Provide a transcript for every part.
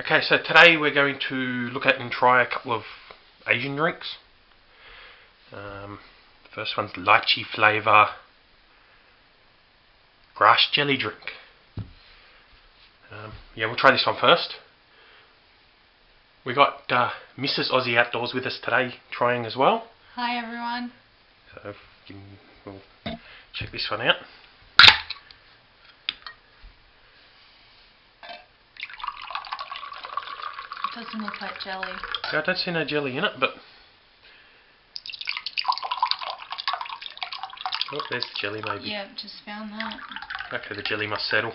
Okay, so today we're going to look at and try a couple of Asian drinks. The first one's lychee flavour grass jelly drink. Yeah, we'll try this one first. We got Mrs. Aussie Outdoors with us today, trying as well. Hi everyone. So we'll check this one out. It doesn't look like jelly. Yeah, I don't see no jelly in it, but oh, there's the jelly maybe. Yeah, just found that. Okay, the jelly must settle.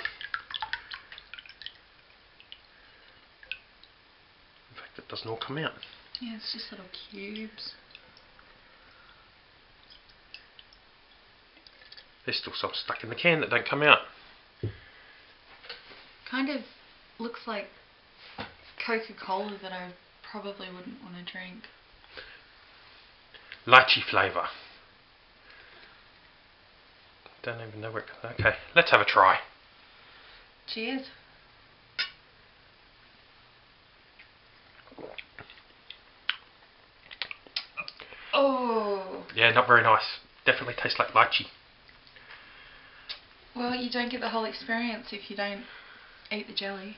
In fact, it doesn't all come out. Yeah, it's just little cubes. There's still some stuck in the can that don't come out. Kind of looks like Coca-Cola that I probably wouldn't want to drink. Lychee flavour. Don't even know where it... Okay, let's have a try. Cheers. Oh. Yeah, not very nice. Definitely tastes like lychee. Well, you don't get the whole experience if you don't eat the jelly.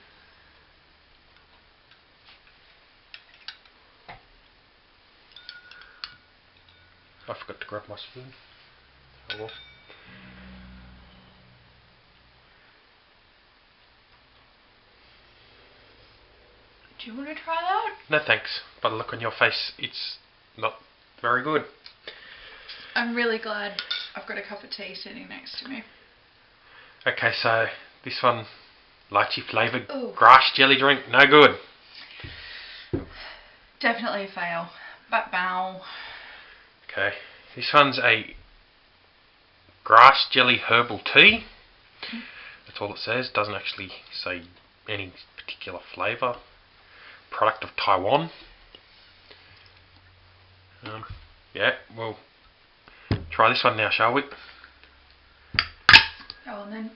I forgot to grab my spoon. Oh well. Do you want to try that? No thanks. By the look on your face, it's not very good. I'm really glad I've got a cup of tea sitting next to me. Okay, so this one, lychee flavoured Ooh. grass jelly drink, no good. Definitely a fail. But bow. Okay, this one's a grass jelly herbal tea. That's all it says. Doesn't actually say any particular flavour. Product of Taiwan. Yeah, we'll try this one now, shall we? Go on then.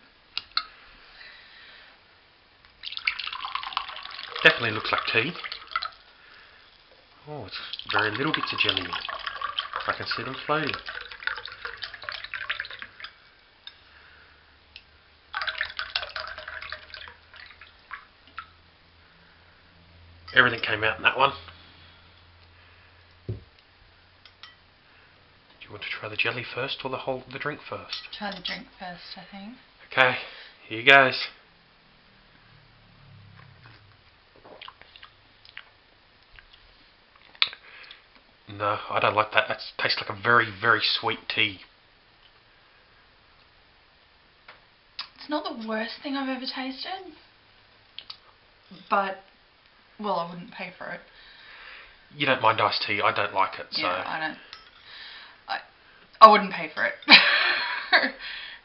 Definitely looks like tea. Oh, it's very little bits of jelly in it. I can see them floating. Everything came out in that one. Do you want to try the jelly first or the drink first? Try the drink first, I think. Okay, here goes. No, I don't like that. That tastes like a very, very sweet tea. It's not the worst thing I've ever tasted. But, well, I wouldn't pay for it. You don't mind iced tea, I don't like it, so... Yeah, I don't... I wouldn't pay for it.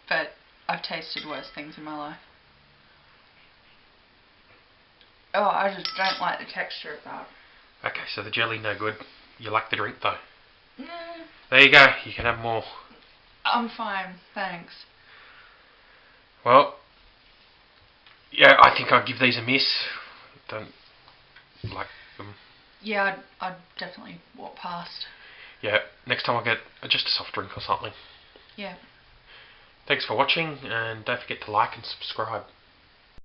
But I've tasted worse things in my life. Oh, I just don't like the texture of that. Okay, so the jelly, no good. You like the drink, though. No. There you go, you can have more. I'm fine, thanks. Well, yeah, I think I'd give these a miss. Don't like them. Yeah, I'd definitely walk past. Yeah, next time I'll get just a soft drink or something. Yeah. Thanks for watching, and don't forget to like and subscribe.